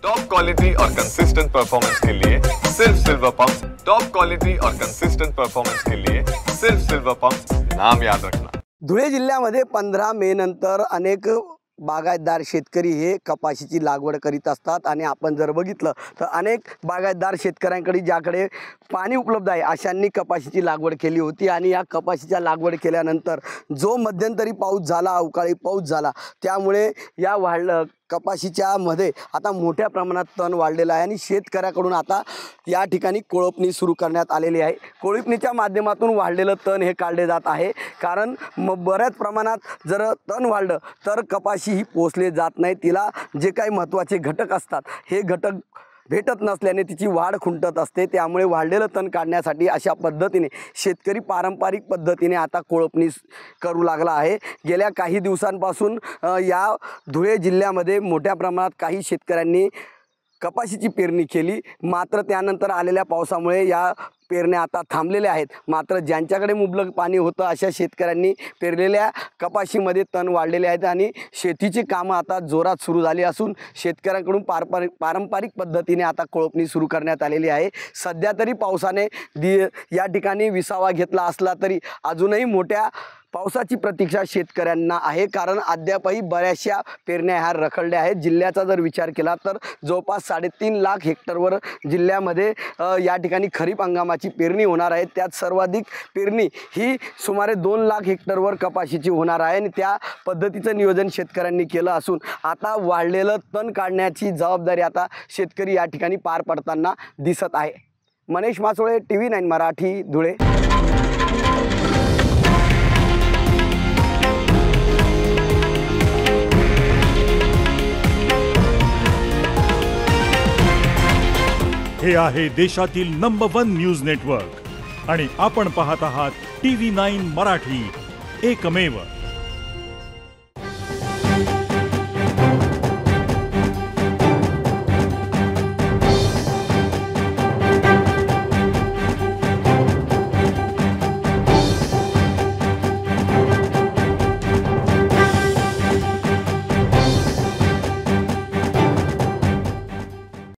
Top quality और consistent performance के लिए सिर्फ सिल्वर पंप्स। टॉप क्वालिटी और कंसिस्टेंट परफॉर्मेंस के लिए सिर्फ सिल्वर पंप्स, नाम याद रखना। धुळे जिल्ह्यामध्ये 15 मे नंतर अनेक बागायतदार शेतकरी हे कपाशीची लागवड करीत असतात आणि आपण जर बघितलं तर अनेक बागायतदार शेतकऱ्यांकडे ज्याकडे पाणी उपलब्ध आहे अशांनी कपाशीची लागवड केली होती आणि या कपाशीच्या लागवड केल्यानंतर जो मध्यंतरी पाऊस झाला, अवकाळी पाऊस झाला, त्यामुळे या कपाशीच्या मध्ये आता मोठ्या प्रमाणात तण वाढलेला आहे आणि शेतकऱ्याकडून आता या ठिकाणी कोळपणी सुरू करण्यात आलेली आहे। कोळपणीच्या माध्यमातून वाढलेलं तण हे काढले जात आहे, कारण बऱ्याच प्रमाणात जर तण वाढलं तर कपाशी ही पोसले जात नाही, तिला जे काही महत्त्वाचे घटक असतात हे घटक भेटत नसल्याने तिची वाढ खुंटत असते। त्यामुळे वाढलेलं तण काढण्यासाठी अशा पद्धतीने शेतकरी पारंपरिक पद्धतीने आता कोळपणी करू लागला आहे। गेल्या काही दिवसांपासून या धुळे जिल्ह्यामध्ये मोठ्या प्रमाणात काही शेतकऱ्यांनी कपाशीची पेरणी केली, मात्र त्यानंतर आलेल्या पावसामुळे या पेरण्या आता थांबलेल्या आहेत। मात्र ज्यांच्याकडे मुबलक पाणी होतं अशा शेतकऱ्यांनी पेरलेल्या कपाशीमध्ये तण वाढलेले आहेत आणि शेतीची कामं आता जोरात सुरू झाली असून शेतकऱ्यांकडून पारंपरिक पद्धतीने आता कोळपणी सुरू करण्यात आलेली आहे। सध्या तरी पावसाने या ठिकाणी विसावा घेतला असला तरी अजूनही मोठ्या पावसाची प्रतीक्षा शेतकऱ्यांना आहे, कारण अद्यापही बऱ्याचशा पेरण्या ह्या रखडल्या आहेत। जिल्ह्याचा जर विचार केला तर जवळपास 3.5 लाख हेक्टरवर जिल्ह्यामध्ये या ठिकाणी खरीप हंगामाची पेरणी होणार आहे। त्यात सर्वाधिक पेरणी ही सुमारे 2 लाख हेक्टरवर कपाशीची होणार आहे आणि त्या पद्धतीचं नियोजन शेतकऱ्यांनी केलं असून आता वाढलेलं तण काढण्याची जबाबदारी आता शेतकरी या ठिकाणी पार पडताना दिसत आहे। मनीष मासोळे, TV9 मराठी, धुळे। हे आहे देशातील नंबर 1 न्यूज नेटवर्क आणि आपण पाहत आहात TV9 मराठी, एकमेव।